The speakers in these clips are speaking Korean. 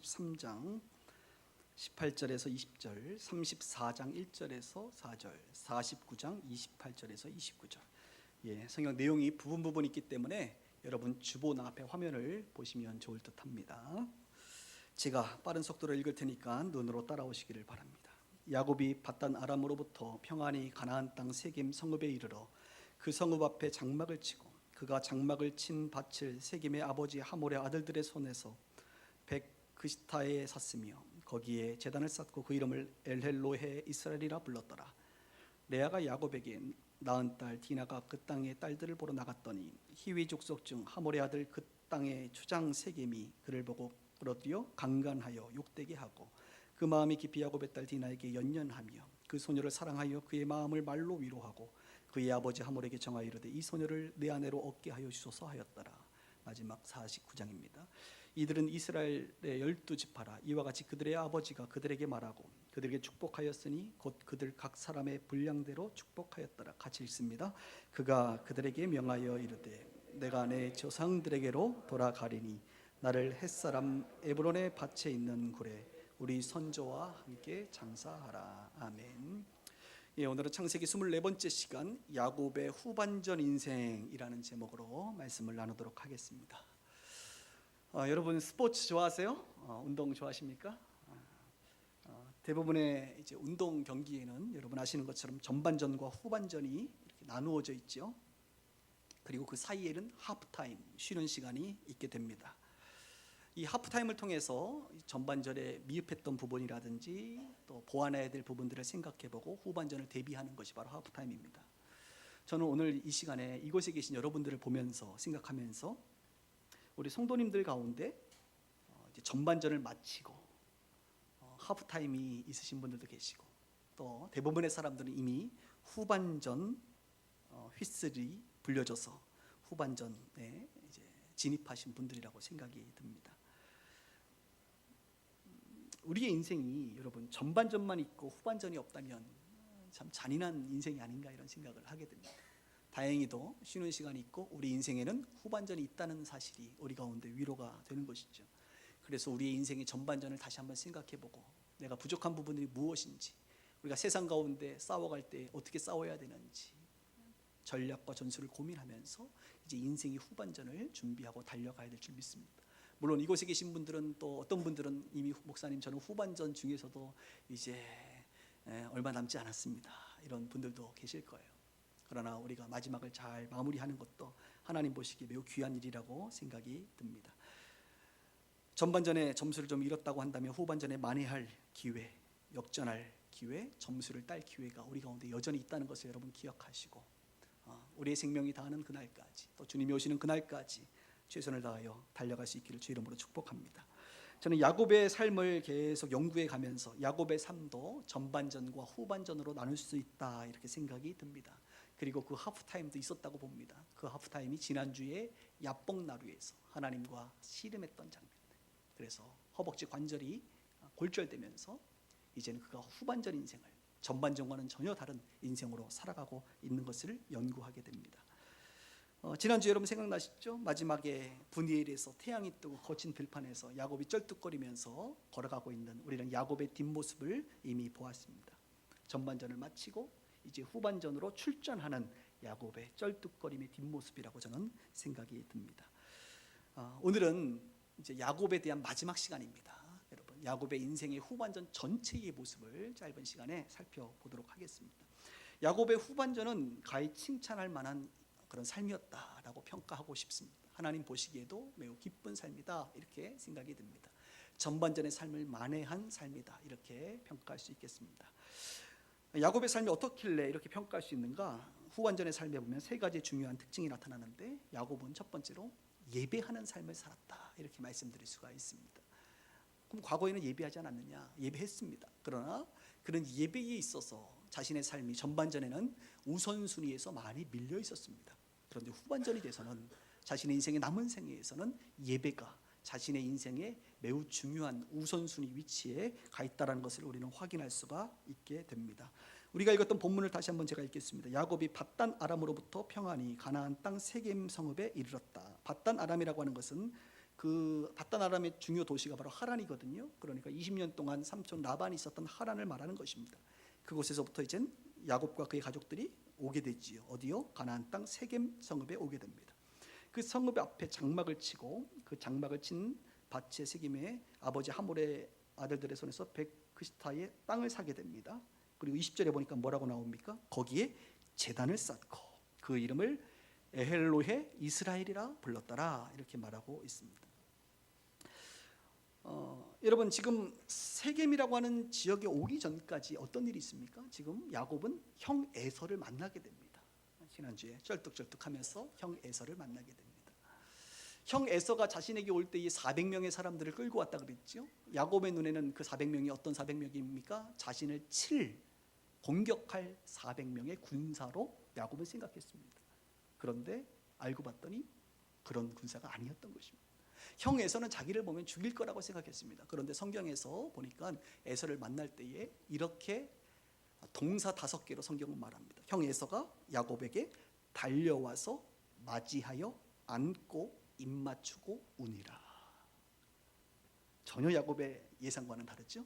33장 18절에서 20절, 34장 1절에서 4절, 49장 28절에서 29절. 성경 내용이 부분 있기 때문에 여러분 주보나 앞에 화면을 보시면 좋을 듯합니다. 제가 빠른 속도로 읽을 테니까 눈으로 따라오시기를 바랍니다. 야곱이 밧단 아람으로부터 평안히 가나안 땅 세겜 성읍에 이르러 그 성읍 앞에 장막을 치고 그가 장막을 친 밭을 세겜의 아버지 하몰의 아들들의 손에서 백그시타에 샀으며 거기에 제단을 쌓고 그 이름을 엘헬로헤 이스라엘이라 불렀더라. 레아가 야곱에게 낳은 딸 디나가 그 땅의 딸들을 보러 나갔더니 히위 족속 중 하몰의 아들 그 땅의 추장 세겜이 그를 보고 끌어들여 강간하여 욕되게 하고 그 마음이 깊이 야곱의 딸 디나에게 연연하며 그 소녀를 사랑하여 그의 마음을 말로 위로하고 그의 아버지 하몰에게 정하여 이르되 이 소녀를 내 아내로 얻게 하여 주소서 하였더라. 마지막 49장입니다. 이들은 이스라엘의 12지파라. 이와 같이 그들의 아버지가 그들에게 말하고 그들에게 축복하였으니 곧 그들 각 사람의 분량대로 축복하였더라. 같이 읽습니다. 그가 그들에게 명하여 이르되 내가 내 조상들에게로 돌아가리니 나를 햇사람 에브론의 밭에 있는 굴에 우리 선조와 함께 장사하라. 아멘. 오늘은 창세기 24번째 시간 야곱의 후반전 인생이라는 제목으로 말씀을 나누도록 하겠습니다. 여러분 스포츠 좋아하세요? 운동 좋아하십니까? 대부분의 이제 운동 경기에는 여러분 아시는 것처럼 전반전과 후반전이 이렇게 나누어져 있죠. 그리고 그 사이에는 하프타임, 쉬는 시간이 있게 됩니다. 이 하프타임을 통해서 전반전에 미흡했던 부분이라든지 또 보완해야 될 부분들을 생각해보고 후반전을 대비하는 것이 바로 하프타임입니다. 저는 오늘 이 시간에 이곳에 계신 여러분들을 보면서 생각하면서 우리 성도님들 가운데 이제 전반전을 마치고 하프타임이 있으신 분들도 계시고 또 대부분의 사람들은 이미 후반전 휘슬이 불려져서 후반전에 이제 진입하신 분들이라고 생각이 듭니다. 우리의 인생이 여러분 전반전만 있고 후반전이 없다면 참 잔인한 인생이 아닌가 이런 생각을 하게 됩니다. 다행히도 쉬는 시간이 있고 우리 인생에는 후반전이 있다는 사실이 우리 가운데 위로가 되는 것이죠. 그래서 우리의 인생의 전반전을 다시 한번 생각해보고 내가 부족한 부분이 무엇인지, 우리가 세상 가운데 싸워갈 때 어떻게 싸워야 되는지 전략과 전술을 고민하면서 이제 인생의 후반전을 준비하고 달려가야 될 줄 믿습니다. 물론 이곳에 계신 분들은 또 어떤 분들은 이미 목사님 저는 후반전 중에서도 이제 얼마 남지 않았습니다 이런 분들도 계실 거예요. 그러나 우리가 마지막을 잘 마무리하는 것도 하나님 보시기에 매우 귀한 일이라고 생각이 듭니다. 전반전에 점수를 좀 잃었다고 한다면 후반전에 만회할 기회, 역전할 기회, 점수를 딸 기회가 우리 가운데 여전히 있다는 것을 여러분 기억하시고 우리의 생명이 다하는 그날까지 또 주님이 오시는 그날까지 최선을 다하여 달려갈 수 있기를 주 이름으로 축복합니다. 저는 야곱의 삶을 계속 연구해 가면서 야곱의 삶도 전반전과 후반전으로 나눌 수 있다 이렇게 생각이 듭니다. 그리고 그 하프타임도 있었다고 봅니다. 그 하프타임이 지난주에 야복나루에서 하나님과 씨름했던 장면. 그래서 허벅지 관절이 골절되면서 이제는 그가 후반전 인생을 전반전과는 전혀 다른 인생으로 살아가고 있는 것을 연구하게 됩니다. 지난주 여러분 생각나시죠? 마지막에 분이엘에서 태양이 뜨고 거친 들판에서 야곱이 쩔뚝거리면서 걸어가고 있는 우리는 야곱의 뒷모습을 이미 보았습니다. 전반전을 마치고 이제 후반전으로 출전하는 야곱의 쩔뚝거림의 뒷모습이라고 저는 생각이 듭니다. 오늘은 이제 야곱에 대한 마지막 시간입니다. 여러분 야곱의 인생의 후반전 전체의 모습을 짧은 시간에 살펴보도록 하겠습니다. 야곱의 후반전은 가히 칭찬할 만한 그런 삶이었다라고 평가하고 싶습니다. 하나님 보시기에도 매우 기쁜 삶이다 이렇게 생각이 듭니다. 전반전의 삶을 만회한 삶이다 이렇게 평가할 수 있겠습니다. 야곱의 삶이 어떻길래 이렇게 평가할 수 있는가? 후반전의 삶에 보면 세 가지 중요한 특징이 나타나는데 야곱은 첫 번째로 예배하는 삶을 살았다 이렇게 말씀드릴 수가 있습니다. 그럼 과거에는 예배하지 않았느냐? 예배했습니다. 그러나 그런 예배에 있어서 자신의 삶이 전반전에는 우선순위에서 많이 밀려 있었습니다. 그런데 후반전이 돼서는 자신의 인생의 남은 생애에서는 예배가 자신의 인생의 매우 중요한 우선순위 위치에 가 있다는 것을 우리는 확인할 수가 있게 됩니다. 우리가 읽었던 본문을 다시 한번 제가 읽겠습니다. 야곱이 밧단 아람으로부터 평안히 가나안 땅 세겜 성읍에 이르렀다. 밧단 아람이라고 하는 것은 그 바단 아람의 중요 도시가 바로 하란이거든요. 그러니까 20년 동안 삼촌 라반이 있었던 하란을 말하는 것입니다. 그곳에서부터 이젠 야곱과 그의 가족들이 오게 되지요. 어디요? 가나안 땅 세겜 성읍에 오게 됩니다. 그 성읍 앞에 장막을 치고 그 장막을 친 밭의 세겜의 아버지 하몰의 아들들의 손에서 백크시타의 땅을 사게 됩니다. 그리고 20절에 보니까 뭐라고 나옵니까? 거기에 제단을 쌓고 그 이름을 에헬로헤 이스라엘이라 불렀더라, 이렇게 말하고 있습니다. 여러분, 지금 세겜이라고 하는 지역에 오기 전까지 어떤 일이 있습니까? 지금 야곱은 형 에서를 만나게 됩니다. 지난주에 쩔뚝쩔뚝하면서 형 에서를 만나게 됩니다. 형 에서가 자신에게 올 때 이 400명의 사람들을 끌고 왔다 그랬죠. 야곱의 눈에는 그 400명이 어떤 400명입니까? 자신을 공격할 400명의 군사로 야곱은 생각했습니다. 그런데 알고 봤더니 그런 군사가 아니었던 것입니다. 형 에서는 자기를 보면 죽일 거라고 생각했습니다. 그런데 성경에서 보니까 에서를 만날 때에 이렇게 동사 5개로 성경은 말합니다. 형 에서가 야곱에게 달려와서 맞이하여 안고 입맞추고 우니라. 전혀 야곱의 예상과는 다르죠.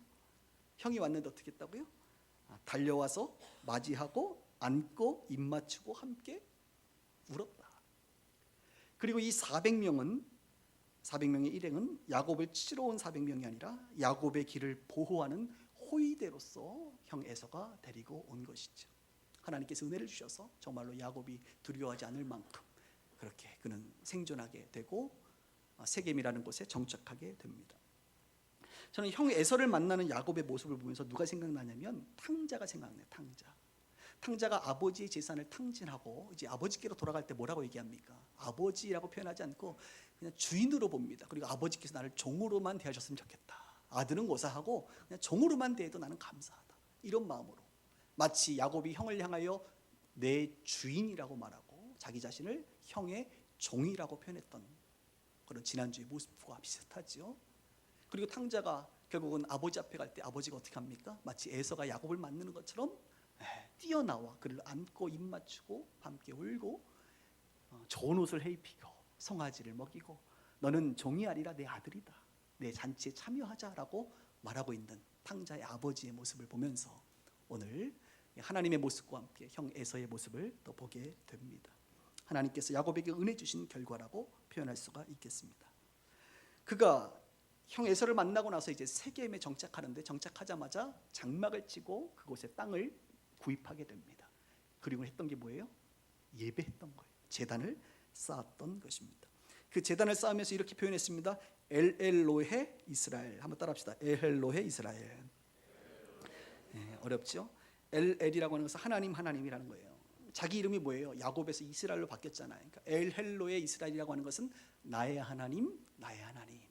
형이 왔는데 어떻게 했다고요? 달려와서 맞이하고 안고 입맞추고 함께 울었다. 그리고 이 400명의 일행은 야곱을 치러 온 400명이 아니라 야곱의 길을 보호하는 호위대로서 형 에서가 데리고 온 것이죠. 하나님께서 은혜를 주셔서 정말로 야곱이 두려워하지 않을 만큼 그렇게 그는 생존하게 되고 세겜이라는 곳에 정착하게 됩니다. 저는 형 에서를 만나는 야곱의 모습을 보면서 누가 생각나냐면 탕자가 생각나요. 탕자가 아버지의 재산을 탕진하고 이제 아버지께로 돌아갈 때 뭐라고 얘기합니까? 아버지라고 표현하지 않고 그냥 주인으로 봅니다. 그리고 아버지께서 나를 종으로만 대하셨으면 좋겠다. 아들은 고사하고 그냥 종으로만 대해도 나는 감사하다. 이런 마음으로 마치 야곱이 형을 향하여 내 주인이라고 말하고 자기 자신을 형의 종이라고 표현했던 그런 지난주의 모습과 비슷하죠. 그리고 탕자가 결국은 아버지 앞에 갈 때 아버지가 어떻게 합니까? 마치 에서가 야곱을 만나는 것처럼 뛰어나와 그를 안고 입맞추고 함께 울고 좋은 옷을 입히고 송아지를 먹이고 너는 종이 아니라 내 아들이다. 내 잔치에 참여하자라고 말하고 있는 탕자의 아버지의 모습을 보면서 오늘 하나님의 모습과 함께 형 에서의 모습을 또 보게 됩니다. 하나님께서 야곱에게 은혜 주신 결과라고 표현할 수가 있겠습니다. 그가 형 에서를 만나고 나서 이제 세겜에 정착하는데 정착하자마자 장막을 치고 그곳에 땅을 구입하게 됩니다. 그리고 했던 게 뭐예요? 예배했던 거예요. 제단을 쌓았던 것입니다. 그 제단을 쌓으면서 이렇게 표현했습니다. 엘로헤 이스라엘. 한번 따라합시다. 엘로헤 이스라엘. 어렵죠? 엘이라고 하는 것은 하나님이라는 거예요. 자기 이름이 뭐예요? 야곱에서 이스라엘로 바뀌었잖아요. 그러니까 엘헬로의 이스라엘이라고 하는 것은 나의 하나님, 나의 하나님,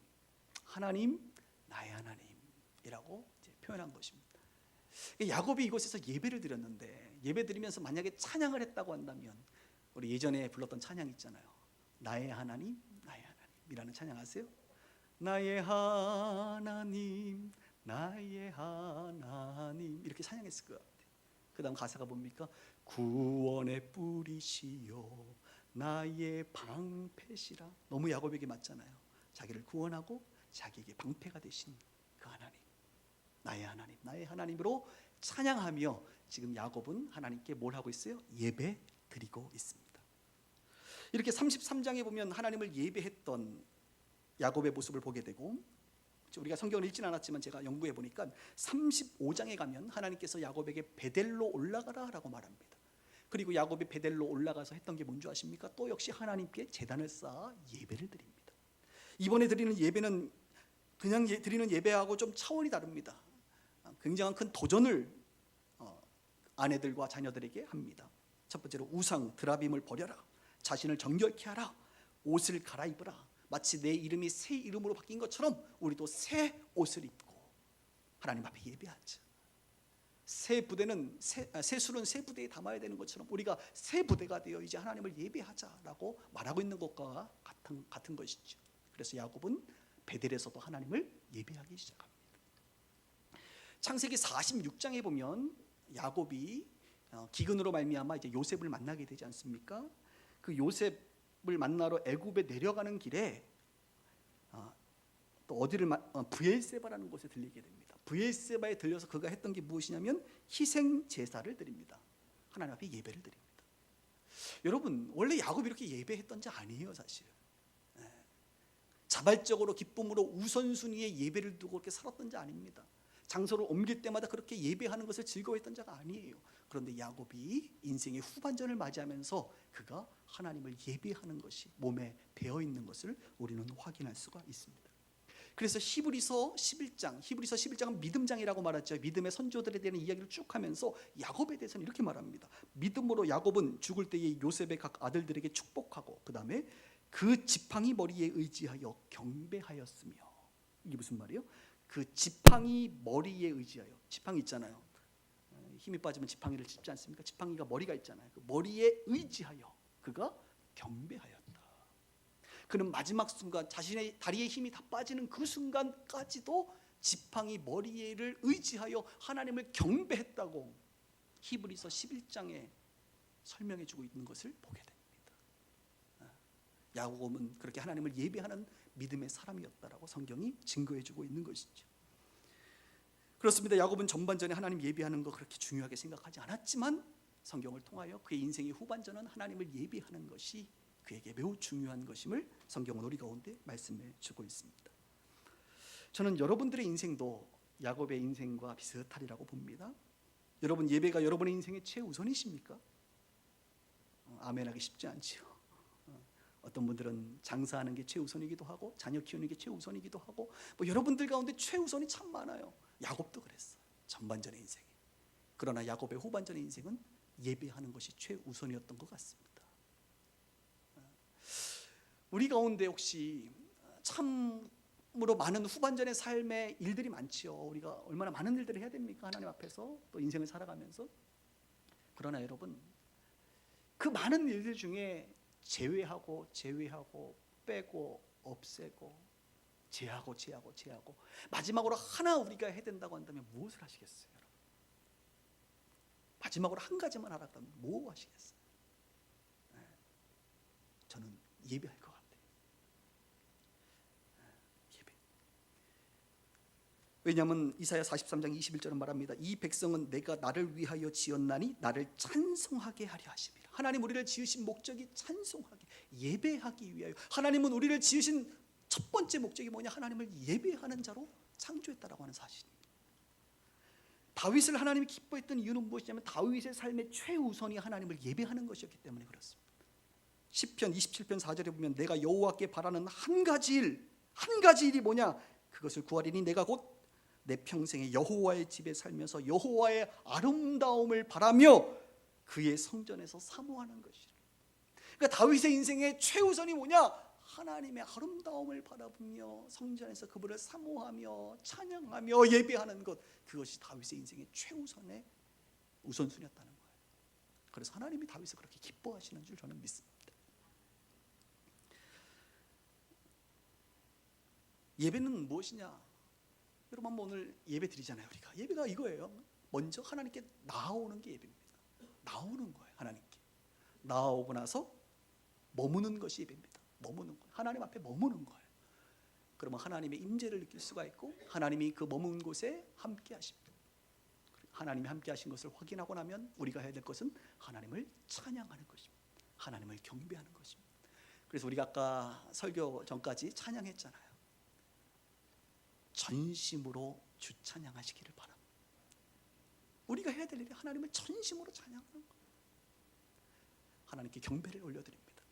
하나님, 나의 하나님이라고 이제 표현한 것입니다. 야곱이 이곳에서 예배를 드렸는데 예배 드리면서 만약에 찬양을 했다고 한다면 우리 예전에 불렀던 찬양 있잖아요. 나의 하나님, 나의 하나님이라는 찬양 아세요? 나의 하나님, 나의 하나님 이렇게 찬양했을 것 같아요. 그 다음 가사가 뭡니까? 구원의 뿌리시요 나의 방패시라. 너무 야곱에게 맞잖아요. 자기를 구원하고 자기에게 방패가 되신 그 하나님, 나의 하나님, 나의 하나님으로 찬양하며 지금 야곱은 하나님께 뭘 하고 있어요? 예배 드리고 있습니다. 이렇게 33장에 보면 하나님을 예배했던 야곱의 모습을 보게 되고 우리가 성경을 읽지는 않았지만 제가 연구해 보니까 35장에 가면 하나님께서 야곱에게 베델로 올라가라 라고 말합니다. 그리고 야곱이 베델로 올라가서 했던 게 뭔지 아십니까? 또 역시 하나님께 제단을 쌓아 예배를 드립니다. 이번에 드리는 예배는 그냥 드리는 예배하고 좀 차원이 다릅니다. 굉장한 큰 도전을 아내들과 자녀들에게 합니다. 첫 번째로 우상 드라빔을 버려라. 자신을 정결케 하라. 옷을 갈아입으라. 마치 내 이름이 새 이름으로 바뀐 것처럼 우리도 새 옷을 입고 하나님 앞에 예배하자. 새 술은 새 부대에 담아야 되는 것처럼 우리가 새 부대가 되어 이제 하나님을 예배하자라고 말하고 있는 것과 같은 것이죠. 그래서 야곱은 베델에서도 하나님을 예배하기 시작합니다. 창세기 46장에 보면 야곱이 기근으로 말미암아 이제 요셉을 만나게 되지 않습니까? 그 요셉을 만나러 애굽에 내려가는 길에 또 브엘세바라는 곳에 들리게 됩니다. 브엘세바에 들려서 그가 했던 게 무엇이냐면 희생 제사를 드립니다. 하나님 앞에 예배를 드립니다. 여러분, 원래 야곱이 이렇게 예배했던 자 아니에요, 사실. 자발적으로 기쁨으로 우선순위에 예배를 두고 그렇게 살았던 자 아닙니다. 장소를 옮길 때마다 그렇게 예배하는 것을 즐거워했던 자가 아니에요. 그런데 야곱이 인생의 후반전을 맞이하면서 그가 하나님을 예배하는 것이 몸에 배어 있는 것을 우리는 확인할 수가 있습니다. 그래서 히브리서 11장은 믿음장이라고 말했죠. 믿음의 선조들에 대한 이야기를 쭉 하면서 야곱에 대해서는 이렇게 말합니다. 믿음으로 야곱은 죽을 때에 요셉의 각 아들들에게 축복하고 그 다음에 그 지팡이 머리에 의지하여 경배하였으며, 이게 무슨 말이에요? 그 지팡이 머리에 의지하여, 지팡이 있잖아요. 힘이 빠지면 지팡이를 짚지 않습니까? 지팡이가 머리가 있잖아요. 그 머리에 의지하여 그가 경배하였다. 그는 마지막 순간 자신의 다리에 힘이 다 빠지는 그 순간까지도 지팡이 머리를 의지하여 하나님을 경배했다고 히브리서 11장에 설명해 주고 있는 것을 보게 됩니다. 야곱은 그렇게 하나님을 예배하는 믿음의 사람이었다라고 성경이 증거해 주고 있는 것이죠. 그렇습니다. 야곱은 전반전에 하나님 예배하는 거 그렇게 중요하게 생각하지 않았지만 성경을 통하여 그의 인생의 후반전은 하나님을 예배하는 것이 그에게 매우 중요한 것임을 성경은 우리 가운데 말씀해 주고 있습니다. 저는 여러분들의 인생도 야곱의 인생과 비슷하리라고 봅니다. 여러분, 예배가 여러분의 인생의 최우선이십니까? 아멘하기 쉽지 않지요. 어떤 분들은 장사하는 게 최우선이기도 하고 자녀 키우는 게 최우선이기도 하고 여러분들 가운데 최우선이 참 많아요. 야곱도 그랬어요. 전반전의 인생이. 그러나 야곱의 후반전의 인생은 예배하는 것이 최우선이었던 것 같습니다. 우리 가운데 혹시 참으로 많은 후반전의 삶의 일들이 많지요. 우리가 얼마나 많은 일들을 해야 됩니까? 하나님 앞에서 또 인생을 살아가면서. 그러나 여러분, 그 많은 일들 중에 제외하고 빼고 없애고 제하고 마지막으로 하나 우리가 해야 된다고 한다면 무엇을 하시겠어요? 여러분? 마지막으로 한 가지만 하라면 뭐 하시겠어요? 저는 예배할 것 같아요. 예배. 왜냐하면 이사야 43장 21절은 말합니다. 이 백성은 내가 나를 위하여 지었나니 나를 찬송하게 하려 하심이라. 하나님 우리를 지으신 목적이 찬송하기, 예배하기 위하여. 하나님은 우리를 지으신 첫 번째 목적이 뭐냐? 하나님을 예배하는 자로 창조했다라고 하는 사실입니다. 다윗을 하나님이 기뻐했던 이유는 무엇이냐면 다윗의 삶의 최우선이 하나님을 예배하는 것이었기 때문에 그렇습니다. 시편 27편 4절에 보면 내가 여호와께 바라는 한 가지 일이 뭐냐? 그것을 구하리니 내가 곧 내 평생에 여호와의 집에 살면서 여호와의 아름다움을 바라며 그의 성전에서 사모하는 것이라. 그러니까 다윗의 인생의 최우선이 뭐냐? 하나님의 아름다움을 바라보며 성전에서 그분을 사모하며 찬양하며 예배하는 것, 그것이 다윗의 인생의 최우선의 우선순위였다는 거예요. 그래서 하나님이 다윗을 그렇게 기뻐하시는 줄 저는 믿습니다. 예배는 무엇이냐? 여러분, 한번 오늘 예배 드리잖아요. 우리가 예배가 이거예요. 먼저 하나님께 나아오는 게 예배입니다. 나오는 거예요. 하나님께 나아오고 나서 머무는 것이 예배입니다. 머무는 거예요. 하나님 앞에 머무는 거예요. 그러면 하나님의 임재를 느낄 수가 있고 하나님이 그 머문 곳에 함께 하십니다. 하나님이 함께 하신 것을 확인하고 나면 우리가 해야 될 것은 하나님을 찬양하는 것입니다. 하나님을 경배하는 것입니다. 그래서 우리가 아까 설교 전까지 찬양했잖아요. 전심으로 주 찬양하시기를 바랍니다. 우리가 해야 될 일이 하나님을 전심으로 찬양하는 거예요. 하나님께 경배를 올려드립니다.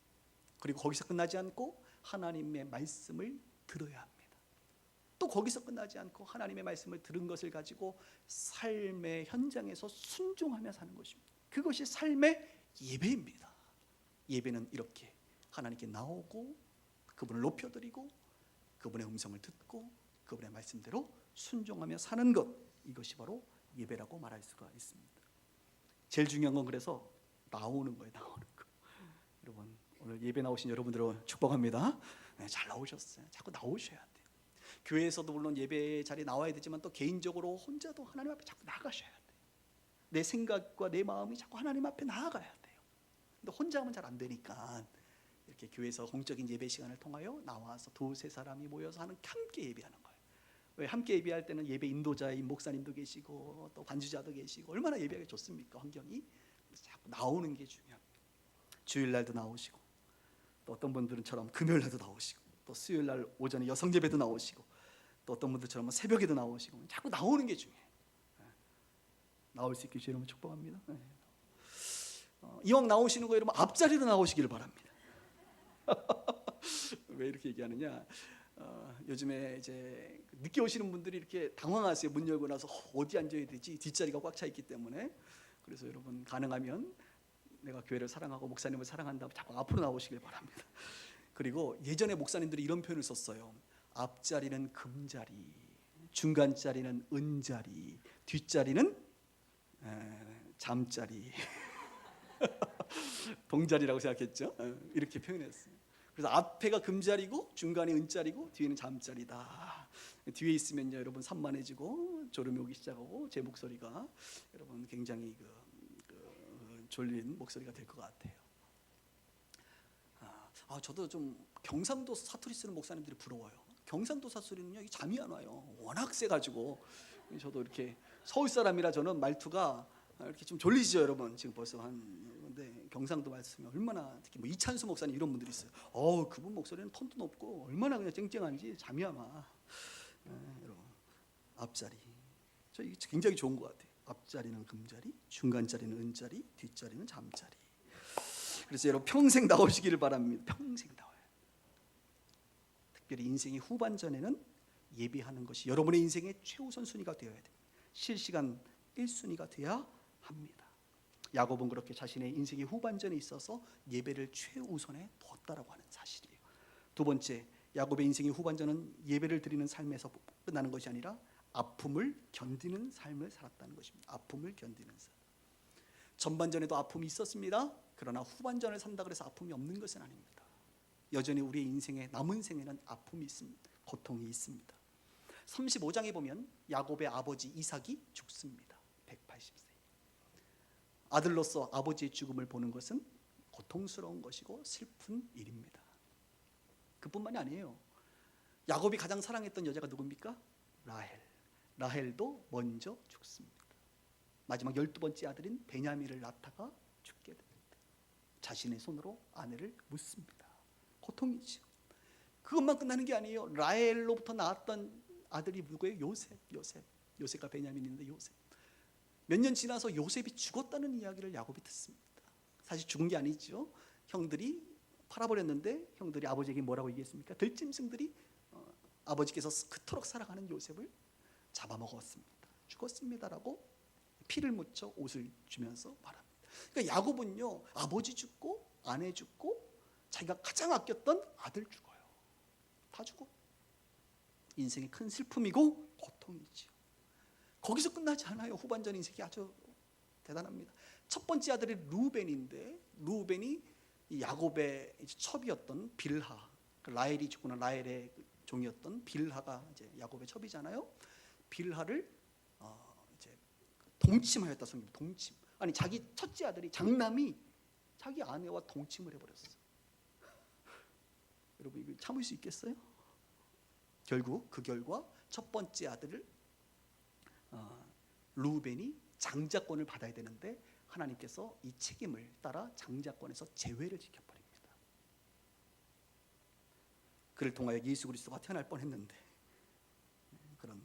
그리고 거기서 끝나지 않고 하나님의 말씀을 들어야 합니다. 또 거기서 끝나지 않고 하나님의 말씀을 들은 것을 가지고 삶의 현장에서 순종하며 사는 것입니다. 그것이 삶의 예배입니다. 예배는 이렇게 하나님께 나오고 그분을 높여드리고 그분의 음성을 듣고 그분의 말씀대로 순종하며 사는 것, 이것이 바로 예배라고 말할 수가 있습니다. 제일 중요한 건 그래서 나오는 거예요. 나오는 거. 여러분, 오늘 예배 나오신 여러분들을 축복합니다. 네, 잘 나오셨어요. 자꾸 나오셔야 돼요. 교회에서도 물론 예배 자리에 나와야 되지만 또 개인적으로 혼자도 하나님 앞에 자꾸 나가셔야 돼요. 내 생각과 내 마음이 자꾸 하나님 앞에 나아가야 돼요. 근데 혼자 하면 잘 안 되니까 이렇게 이렇게 교회에서 공적인 예배 시간을 통하여 나와서 두세 사람이 모여서 함께 예배하는 거예요. 왜 함께 예배할 때는 예배 인도자인 목사님도 계시고 또 반주자도 계시고 얼마나 예배하기 좋습니까? 환경이. 자꾸 나오는 게 중요합니다. 주일날도 나오시고 또 어떤 분들은처럼 금요일날도 나오시고 또 수요일날 오전에 여성 예배도 나오시고 또 어떤 분들처럼 새벽에도 나오시고 자꾸 나오는 게 중요해요. 나올 수 있게 주여 여러분 축복합니다. 이왕 나오시는 거 여러분 앞자리로 나오시기를 바랍니다. 왜 이렇게 얘기하느냐? 요즘에 이제 늦게 오시는 분들이 이렇게 당황하세요. 문 열고 나서 어디 앉아야 되지? 뒷자리가 꽉 차 있기 때문에. 그래서 여러분 가능하면 내가 교회를 사랑하고 목사님을 사랑한다고 자꾸 앞으로 나오시길 바랍니다. 그리고 예전에 목사님들이 이런 표현을 썼어요. 앞자리는 금자리, 중간 자리는 은자리, 뒷자리는 잠자리. 동자리라고 생각했죠. 이렇게 표현했어요. 그래서 앞에가 금자리고 중간이 은자리고 뒤에는 잠자리다. 뒤에 있으면요 여러분 산만해지고 졸음이 오기 시작하고 제 목소리가 여러분 굉장히 졸린 목소리가 될 것 같아요. 저도 좀 경상도 사투리 쓰는 목사님들이 부러워요. 경상도 사투리는요 잠이 안 와요. 워낙 세가지고. 저도 이렇게 서울 사람이라 저는 말투가 이렇게 좀 졸리시죠 여러분. 지금 벌써 근데 경상도 말씀이 얼마나 특히 뭐 이찬수 목사님 이런 분들이 있어요. 그분 목소리는 톤도 높고 얼마나 그냥 쨍쨍한지 잠이 안 와. 여러분 앞자리 저 이게 굉장히 좋은 것 같아요. 앞자리는 금자리, 중간 자리는 은자리, 뒷자리는 잠자리. 그래서 여러분 평생 나오시기를 바랍니다. 평생 나와요. 특별히 인생의 후반전에는 예배하는 것이 여러분의 인생의 최우선 순위가 되어야 됩니다. 실시간 1순위가 돼야 합니다. 야곱은 그렇게 자신의 인생의 후반전에 있어서 예배를 최우선에 두었다라고 하는 사실이에요. 두 번째, 야곱의 인생의 후반전은 예배를 드리는 삶에서 끝나는 것이 아니라 아픔을 견디는 삶을 살았다는 것입니다. 아픔을 견디는 삶. 전반전에도 아픔이 있었습니다. 그러나 후반전을 산다 그래서 아픔이 없는 것은 아닙니다. 여전히 우리의 인생의 남은 생에는 아픔이 있습니다. 고통이 있습니다. 35장에 보면 야곱의 아버지 이삭이 죽습니다. 180세. 아들로서 아버지의 죽음을 보는 것은 고통스러운 것이고 슬픈 일입니다. 그뿐만이 아니에요. 야곱이 가장 사랑했던 여자가 누굽니까? 라헬. 라헬도 먼저 죽습니다. 마지막 12번째 아들인 베냐민을 낳다가 죽게 됩니다. 자신의 손으로 아내를 묻습니다. 고통이죠. 그것만 끝나는 게 아니에요. 라헬로부터 낳았던 아들이 누구예요? 요셉과 베냐민인데 요셉. 몇 년 지나서 요셉이 죽었다는 이야기를 야곱이 듣습니다. 사실 죽은 게 아니죠. 형들이 팔아버렸는데 형들이 아버지에게 뭐라고 얘기했습니까? 들짐승들이 아버지께서 그토록 사랑하는 요셉을 잡아먹었습니다. 죽었습니다라고 피를 묻혀 옷을 주면서 말합니다. 그러니까 야곱은요 아버지 죽고 아내 죽고 자기가 가장 아꼈던 아들 죽어요. 다 죽어. 인생의 큰 슬픔이고 고통이죠. 거기서 끝나지 않아요. 후반전 인생이 아주 대단합니다. 첫 번째 아들이 루벤인데 루벤이 야곱의 첩이었던 빌하, 라헬이 죽고는 라헬의 종이었던 빌하가 이제 야곱의 첩이잖아요. 빌하를 이제 동침하였다 성경. 동침. 아니 자기 첫째 아들이 장남이 자기 아내와 동침을 해버렸어. 여러분 이거 참을 수 있겠어요? 결국 그 결과 첫 번째 아들을 루벤이 장자권을 받아야 되는데 하나님께서 이 책임을 따라 장자권에서 제외를 시켜버립니다. 그를 통하여 예수 그리스도가 태어날 뻔했는데 그런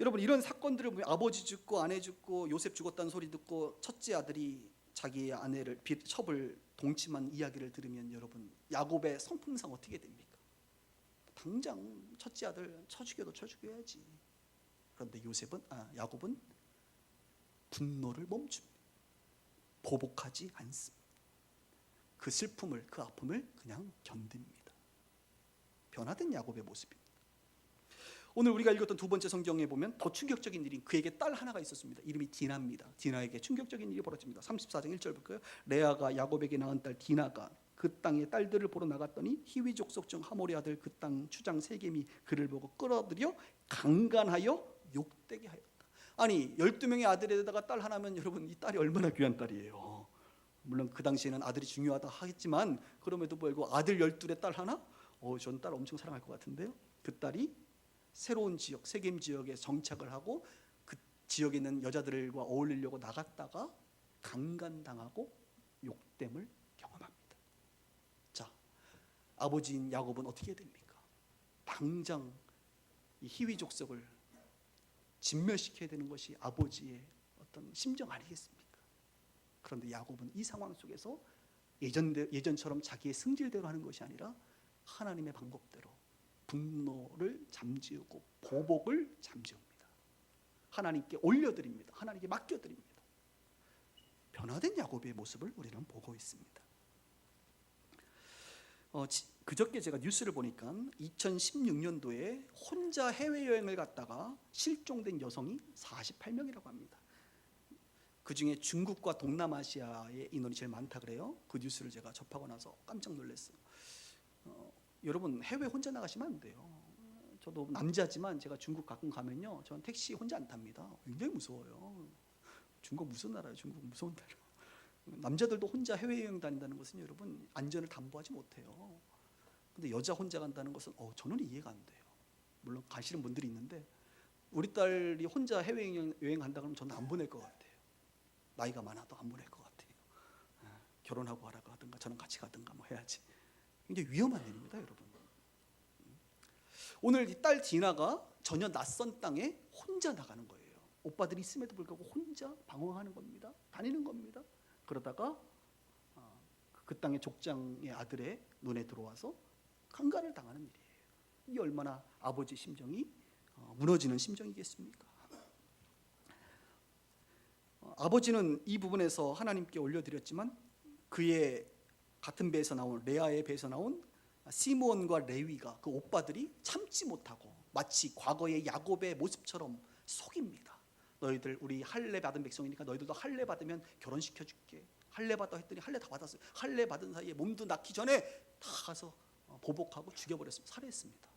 여러분 이런 사건들을 보면 아버지 죽고 아내 죽고 요셉 죽었다는 소리 듣고 첫째 아들이 자기의 아내를 첩을 동침한 이야기를 들으면 여러분 야곱의 성품상 어떻게 됩니까? 당장 첫째 아들 쳐 죽여야지. 그런데 야곱은 분노를 멈춥니다. 보복하지 않습니다. 그 슬픔을 그 아픔을 그냥 견딥니다. 변화된 야곱의 모습입니다. 오늘 우리가 읽었던 두 번째 성경에 보면 더 충격적인 일인 그에게 딸 하나가 있었습니다. 이름이 디나입니다. 디나에게 충격적인 일이 벌어집니다. 34장 1절 볼까요? 레아가 야곱에게 낳은 딸 디나가 그 땅에 딸들을 보러 나갔더니 히위 족속 중 하몰의 아들 그 땅 추장 세겜이 그를 보고 끌어들여 강간하여 욕되게 하였다. 아니 12명의 아들에다가 딸 하나면 여러분 이 딸이 얼마나 귀한 딸이에요. 물론 그 당시에는 아들이 중요하다 하겠지만 그럼에도 불구하고 아들 12에 딸 하나? 전 딸 엄청 사랑할 것 같은데요. 그 딸이 새로운 지역, 세겜 지역에 정착을 하고 그 지역에 있는 여자들과 어울리려고 나갔다가 강간당하고 욕됨을 경험합니다. 자, 아버지인 야곱은 어떻게 해야 됩니까? 당장 이 희위 족속을 진멸시켜야 되는 것이 아버지의 어떤 심정 아니겠습니까? 그런데 야곱은 이 상황 속에서 예전처럼 자기의 승질대로 하는 것이 아니라 하나님의 방법대로 분노를 잠재우고 보복을 잠재웁니다. 하나님께 올려드립니다. 하나님께 맡겨드립니다. 변화된 야곱의 모습을 우리는 보고 있습니다. 그저께 제가 뉴스를 보니까 2016년도에 혼자 해외여행을 갔다가 실종된 여성이 48명이라고 합니다. 그중에 중국과 동남아시아의 인원이 제일 많다 그래요. 그 뉴스를 제가 접하고 나서 깜짝 놀랐어요. 여러분 해외 혼자 나가시면 안 돼요. 저도 남자지만 제가 중국 가끔 가면요, 저는 택시 혼자 안 탑니다. 굉장히 무서워요. 중국 무슨 나라예요? 중국 무서운 나라. 남자들도 혼자 해외여행 다닌다는 것은 여러분 안전을 담보하지 못해요. 근데 여자 혼자 간다는 것은 저는 이해가 안 돼요. 물론 가시는 분들이 있는데 우리 딸이 혼자 해외여행 간다 그러면 저는 안 보낼 것 같아요. 나이가 많아도 안 보낼 것 같아요. 결혼하고 가라고 하든가 저는 같이 가든가 뭐 해야지. 굉장히 위험한 일입니다, 여러분. 오늘 이 딸 디나가 전혀 낯선 땅에 혼자 나가는 거예요. 오빠들이 있음에도 불구하고 혼자 방황하는 겁니다. 다니는 겁니다. 그러다가 그 땅의 족장의 아들의 눈에 들어와서 강간을 당하는 일이에요. 이게 얼마나 아버지 심정이 무너지는 심정이겠습니까? 아버지는 이 부분에서 하나님께 올려드렸지만 그의 같은 배에서 나온 레아의 배에서 나온 시므온과 레위가 그 오빠들이 참지 못하고 마치 과거의 야곱의 모습처럼 속입니다. 너희들 우리 할례 받은 백성이니까 너희들도 할례 받으면 결혼시켜줄게. 할례 받아 했더니 할례 다 받았어요. 할례 받은 사이에 몸도 낳기 전에 다 가서 보복하고 죽여버렸습니다. 살해했습니다.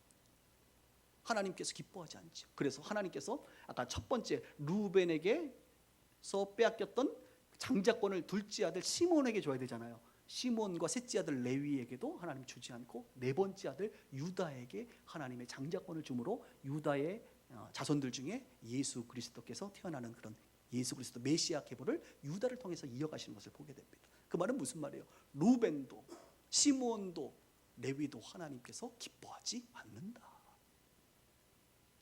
하나님께서 기뻐하지 않죠. 그래서 하나님께서 아까 첫 번째 루벤에게서 빼앗겼던 장자권을 둘째 아들 시몬에게 줘야 되잖아요. 시몬과 셋째 아들 레위에게도 하나님 주지 않고 네 번째 아들 유다에게 하나님의 장자권을 주므로 유다의 자손들 중에 예수 그리스도께서 태어나는 그런 예수 그리스도 메시아 계보를 유다를 통해서 이어가시는 것을 보게 됩니다. 그 말은 무슨 말이에요? 루벤도 시몬도 레위도 하나님께서 기뻐하지 않는다.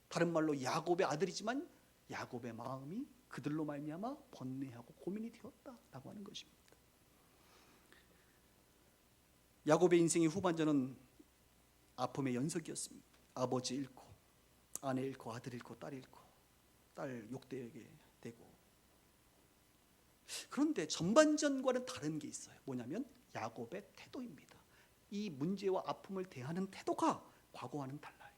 다른 말로 야곱의 아들이지만 야곱의 마음이 그들로 말미암아 번뇌하고 고민이 되었다라고 하는 것입니다. 야곱의 인생의 후반전은 아픔의 연속이었습니다. 아버지 잃고 아내 잃고 아들 잃고 딸 잃고 딸 욕되게 되고. 그런데 전반전과는 다른 게 있어요. 뭐냐면 야곱의 태도입니다. 이 문제와 아픔을 대하는 태도가 과거와는 달라요.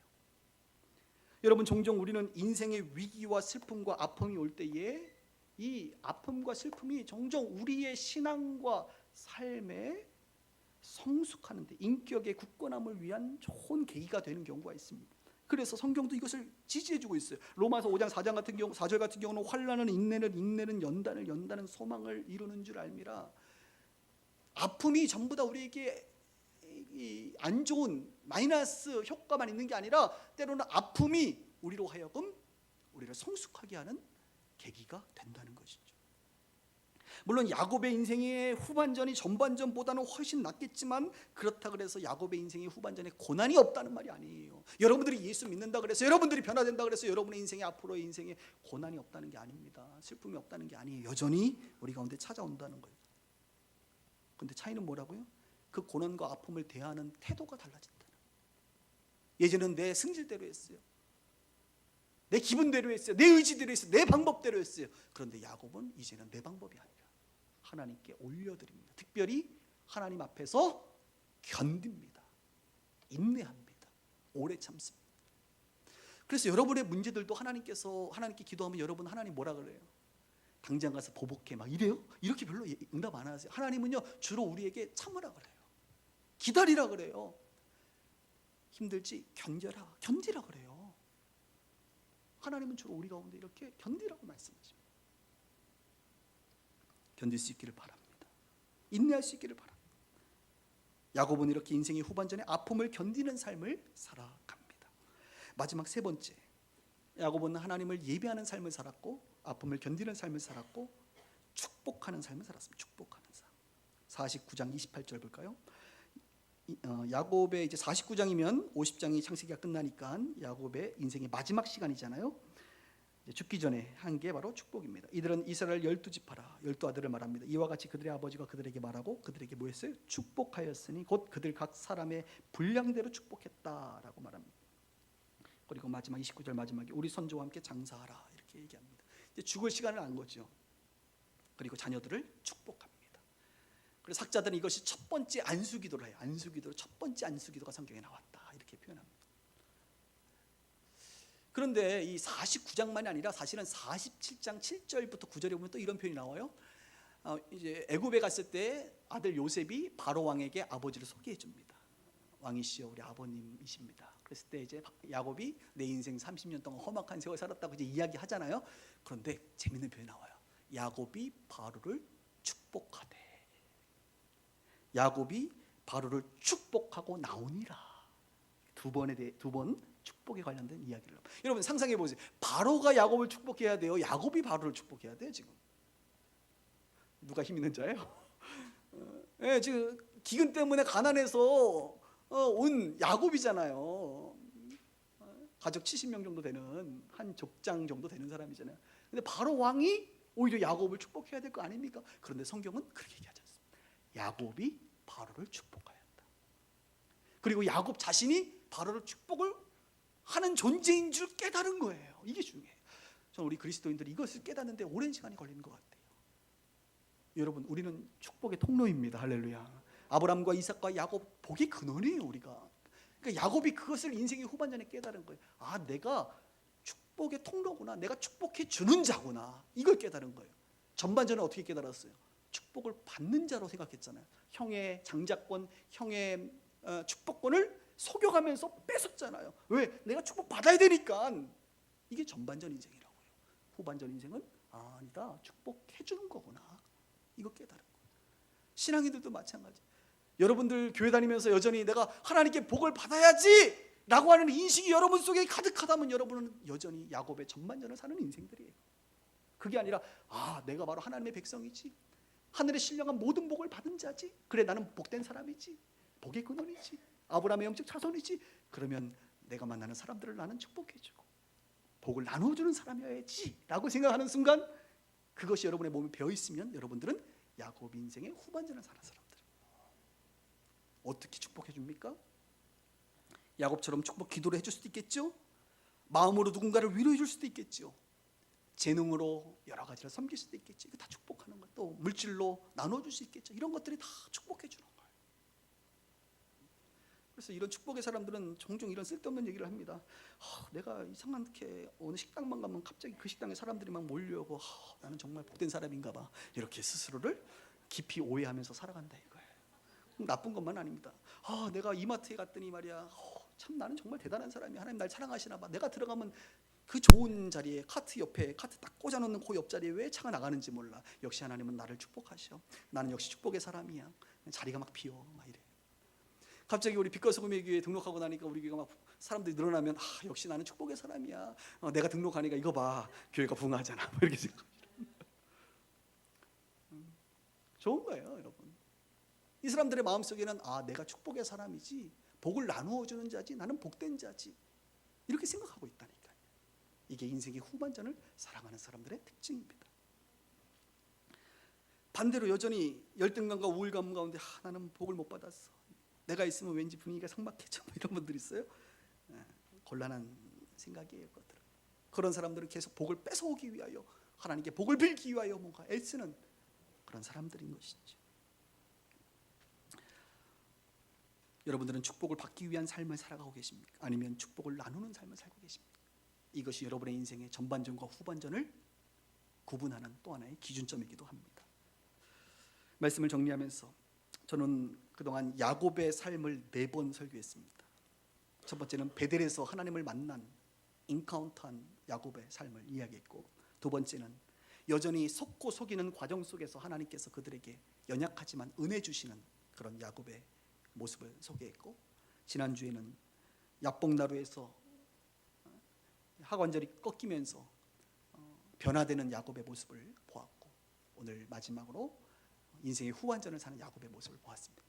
여러분 종종 우리는 인생의 위기와 슬픔과 아픔이 올 때에 이 아픔과 슬픔이 종종 우리의 신앙과 삶에 성숙하는 데 인격의 굳건함을 위한 좋은 계기가 되는 경우가 있습니다. 그래서 성경도 이것을 지지해주고 있어요. 로마서 5장 4장 같은 경우 4절 같은 경우는 환난은 인내는 연단은 소망을 이루는 줄 알미라. 아픔이 전부 다 우리에게 이 안 좋은 마이너스 효과만 있는 게 아니라 때로는 아픔이 우리로 하여금 우리를 성숙하게 하는 계기가 된다는 것이죠. 물론 야곱의 인생의 후반전이 전반전보다는 훨씬 낫겠지만 그렇다 그래서 야곱의 인생의 후반전에 고난이 없다는 말이 아니에요. 여러분들이 예수 믿는다 그래서 여러분들이 변화된다 그래서 여러분의 인생에 앞으로의 인생에 고난이 없다는 게 아닙니다. 슬픔이 없다는 게 아니에요. 여전히 우리 가운데 찾아온다는 거예요. 근데 차이는 뭐라고요? 그 고난과 아픔을 대하는 태도가 달라진다는 거예요. 예전에는 내 승질대로 했어요. 내 기분대로 했어요. 내 의지대로 했어요. 내 방법대로 했어요. 그런데 야곱은 이제는 내 방법이 아니라 하나님께 올려드립니다. 특별히 하나님 앞에서 견딥니다. 인내합니다. 오래 참습니다. 그래서 여러분의 문제들도 하나님께 기도하면 여러분 하나님 뭐라 그래요? 당장 가서 보복해 막 이래요? 이렇게 별로 응답 안 하세요. 하나님은요 주로 우리에게 참으라 그래요. 기다리라 그래요. 힘들지 견디라 그래요. 하나님은 주로 우리 가운데 이렇게 견디라고 말씀하십니다. 견딜 수 있기를 바랍니다. 인내할 수 있기를 바랍니다. 야곱은 이렇게 인생의 후반전에 아픔을 견디는 삶을 살아갑니다. 마지막 세 번째, 야곱은 하나님을 예배하는 삶을 살았고 아픔을 견디는 삶을 살았고 축복하는 삶을 살았습니다. 축복하는 삶. 49장 28절 볼까요? 야곱의 이제 49장이면 50장이 창세기가 끝나니까 야곱의 인생의 마지막 시간이잖아요. 죽기 전에 한 게 바로 축복입니다. 이들은 이스라엘 12지파라 12아들을 말합니다. 이와 같이 그들의 아버지가 그들에게 말하고 그들에게 뭐 했어요? 축복하였으니 곧 그들 각 사람의 분량대로 축복했다라고 말합니다. 그리고 마지막 29절 마지막에 우리 선조와 함께 장사하라 이렇게 얘기합니다. 이제 죽을 시간을 안 거죠. 그리고 자녀들을 축복합니다. 그래서 학자들은 이것이 첫 번째 안수기도를 해요. 안수기도로 첫 번째 안수기도가 성경에 나왔다 이렇게 표현합니다. 그런데 이 49장만이 아니라 사실은 47장 7절부터 9절에 보면 또 이런 표현이 나와요. 이제 애굽에 갔을 때 아들 요셉이 바로 왕에게 아버지를 소개해 줍니다. 왕이시여 우리 아버님이십니다. 그랬을 때 이제 야곱이 내 인생 30년 동안 험악한 세월 살았다고 이제 이야기하잖아요. 그런데 재밌는 표현이 나와요. 야곱이 바로를 축복하되 야곱이 바로를 축복하고 나오니라. 두 번 축복에 관련된 이야기를. 여러분 상상해 보세요. 바로가 야곱을 축복해야 돼요? 야곱이 바로를 축복해야 돼요? 지금 누가 힘 있는 자예요? 네, 지금 기근 때문에 가난해서 온 야곱이잖아요. 가족 70명 정도 되는 한 족장 정도 되는 사람이잖아요. 근데 바로 왕이 오히려 야곱을 축복해야 될 거 아닙니까? 그런데 성경은 그렇게 얘기하지 않습니다. 야곱이 바로를 축복하였다. 그리고 야곱 자신이 바로를 축복을 하는 존재인 줄 깨달은 거예요. 이게 중요해요. 저는 우리 그리스도인들이 이것을 깨닫는데 오랜 시간이 걸리는 것 같아요. 여러분 우리는 축복의 통로입니다. 할렐루야. 아브라함과 이삭과 야곱 복의 근원이에요. 우리가. 그러니까 야곱이 그것을 인생의 후반전에 깨달은 거예요. 아, 내가 축복의 통로구나. 내가 축복해 주는 자구나. 이걸 깨달은 거예요. 전반전에 어떻게 깨달았어요? 축복을 받는 자로 생각했잖아요. 형의 장자권, 형의 축복권을 속여가면서 뺏었잖아요. 왜? 내가 축복 받아야 되니까. 이게 전반전 인생이라고요. 후반전 인생은 아니다. 축복해 주는 거구나. 이거 깨달은 거예요. 신앙인들도 마찬가지. 여러분들 교회 다니면서 여전히 내가 하나님께 복을 받아야지 라고 하는 인식이 여러분 속에 가득하다면 여러분은 여전히 야곱의 전반전을 사는 인생들이에요. 그게 아니라 내가 바로 하나님의 백성이지, 하늘의 신령한 모든 복을 받은 자지, 그래 나는 복된 사람이지, 복의 근원이지, 아브라함의 영적 자손이지, 그러면 내가 만나는 사람들을 나는 축복해주고 복을 나눠주는 사람이어야지 라고 생각하는 순간 그것이 여러분의 몸에 배어있으면 여러분들은 야곱 인생의 후반전을 사는 사람들. 어떻게 축복해 줍니까? 야곱처럼 축복 기도를 해줄 수도 있겠죠. 마음으로 누군가를 위로해 줄 수도 있겠죠. 재능으로 여러 가지를 섬길 수도 있겠죠. 이거 다 축복하는 거예요. 또 물질로 나눠줄 수 있겠죠. 이런 것들이 다 축복해 주는 거예요. 그래서 이런 축복의 사람들은 종종 이런 쓸데없는 얘기를 합니다. 내가 이상하게 어느 식당만 가면 갑자기 그 식당에 사람들이 막 몰려오고 나는 정말 복된 사람인가 봐. 이렇게 스스로를 깊이 오해하면서 살아간다 이거예요. 나쁜 것만 아닙니다. 내가 이마트에 갔더니 말이야, 참 나는 정말 대단한 사람이야. 하나님 날 사랑하시나 봐. 내가 들어가면 그 좋은 자리에 카트 옆에 카트 딱 꽂아놓는 그 옆자리에 왜 차가 나가는지 몰라. 역시 하나님은 나를 축복하셔. 나는 역시 축복의 사람이야. 자리가 막 비어 막 이래. 갑자기 우리 빛과 소금의 교회에 등록하고 나니까 우리 교회가 막 사람들이 늘어나면 역시 나는 축복의 사람이야. 내가 등록하니까 이거 봐, 교회가 붕하잖아. 이렇게 생각합니다. 좋은 거예요, 여러분. 이 사람들의 마음속에는 내가 축복의 사람이지, 복을 나누어 주는 자지, 나는 복된 자지, 이렇게 생각하고 있다니까요. 이게 인생의 후반전을 살아가는 사람들의 특징입니다. 반대로 여전히 열등감과 우울감 가운데 나는 복을 못 받았어, 내가 있으면 왠지 분위기가 삭막해져, 이런 분들 있어요. 곤란한 생각이에요. 그것들은. 그런 사람들은 계속 복을 뺏어오기 위하여, 하나님께 복을 빌기 위하여 뭔가 애쓰는 그런 사람들인 것이죠. 여러분들은 축복을 받기 위한 삶을 살아가고 계십니까? 아니면 축복을 나누는 삶을 살고 계십니까? 이것이 여러분의 인생의 전반전과 후반전을 구분하는 또 하나의 기준점이기도 합니다. 말씀을 정리하면서 저는 그동안 야곱의 삶을 4번 설교했습니다. 첫 번째는 베델에서 하나님을 만난 인카운터한 야곱의 삶을 이야기했고, 두 번째는 여전히 속고 속이는 과정 속에서 하나님께서 그들에게 연약하지만 은혜 주시는 그런 야곱의 모습을 소개했고, 지난주에는 야복나루에서 하관절이 꺾이면서 변화되는 야곱의 모습을 보았고, 오늘 마지막으로 인생의 후반전을 사는 야곱의 모습을 보았습니다.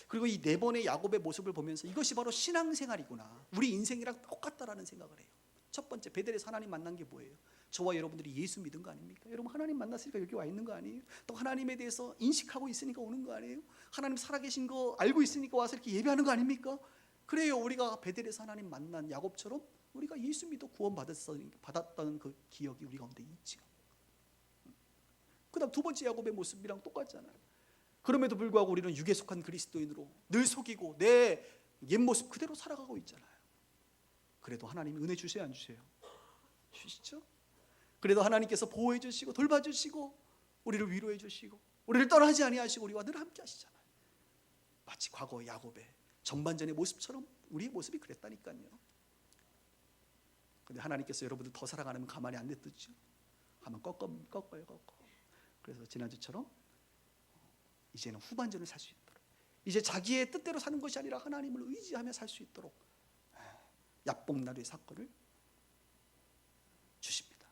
그리고 이 네 번의 야곱의 모습을 보면서 이것이 바로 신앙생활이구나, 우리 인생이랑 똑같다라는 생각을 해요. 첫 번째, 베델에서 하나님 만난 게 뭐예요? 저와 여러분들이 예수 믿은 거 아닙니까? 여러분 하나님 만났으니까 여기 와 있는 거 아니에요? 또 하나님에 대해서 인식하고 있으니까 오는 거 아니에요? 하나님 살아계신 거 알고 있으니까 와서 이렇게 예배하는 거 아닙니까? 그래요, 우리가 베델에서 하나님 만난 야곱처럼 우리가 예수 믿어 구원 받았던 그 기억이 우리 가운데 있죠. 그 다음 두 번째 야곱의 모습이랑 똑같잖아요. 그럼에도 불구하고 우리는 육에 속한 그리스도인으로 늘 속이고 내 옛모습 그대로 살아가고 있잖아요. 그래도 하나님이 은혜 주세요, 안 주세요? 주시죠? 그래도 하나님께서 보호해 주시고 돌봐 주시고 우리를 위로해 주시고 우리를 떠나지 아니하시고 우리와 늘 함께 하시잖아요. 마치 과거 야곱의 전반전의 모습처럼 우리의 모습이 그랬다니까요. 근데 하나님께서 여러분들 더 살아가면 가만히 안 냅두죠. 한번 꺾어요. 그래서 지난주처럼 이제는 후반전을 살 수 있도록, 이제 자기의 뜻대로 사는 것이 아니라 하나님을 의지하며 살 수 있도록 야복나루의 사건을 주십니다.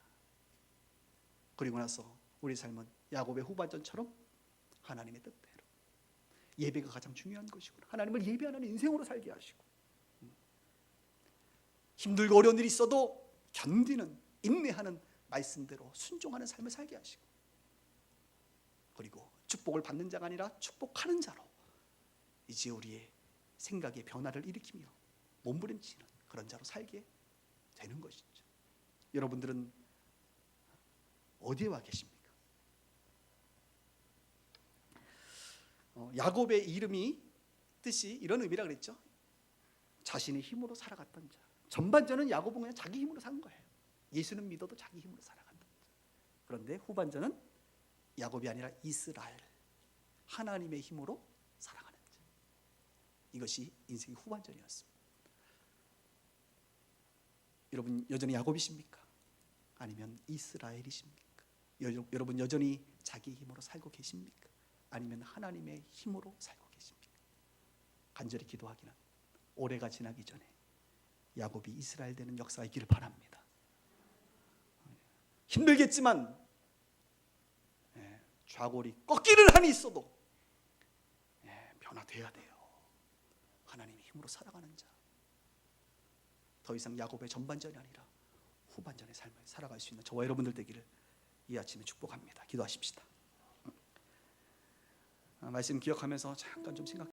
그리고 나서 우리 삶은 야곱의 후반전처럼 하나님의 뜻대로, 예배가 가장 중요한 것이구나, 하나님을 예배하는 인생으로 살게 하시고, 힘들고 어려운 일이 있어도 견디는, 인내하는 말씀대로 순종하는 삶을 살게 하시고, 그리고 축복을 받는 자가 아니라 축복하는 자로 이제 우리의 생각의 변화를 일으키며 몸부림치는 그런 자로 살게 되는 것이죠. 여러분들은 어디에 와 계십니까? 야곱의 이름이 뜻이 이런 의미라 그랬죠. 자신의 힘으로 살아갔던 자. 전반전은 야곱은 그냥 자기 힘으로 산 거예요. 예수는 믿어도 자기 힘으로 살아간다. 그런데 후반전은 야곱이 아니라 이스라엘, 하나님의 힘으로 살아가는 자. 이것이 인생의 후반전이었습니다. 여러분 여전히 야곱이십니까? 아니면 이스라엘이십니까? 여러분 여전히 자기 힘으로 살고 계십니까? 아니면 하나님의 힘으로 살고 계십니까? 간절히 기도하기는 올해가 지나기 전에 야곱이 이스라엘 되는 역사가 있기를 바랍니다. 힘들겠지만 좌골이 꺾이는 한이 있어도 변화돼야 돼요. 하나님의 힘으로 살아가는 자. 더 이상 야곱의 전반전이 아니라 후반전의 삶을 살아갈 수 있는 저와 여러분들 되기를 이 아침에 축복합니다. 기도하십시다. 말씀 기억하면서 잠깐 좀 생각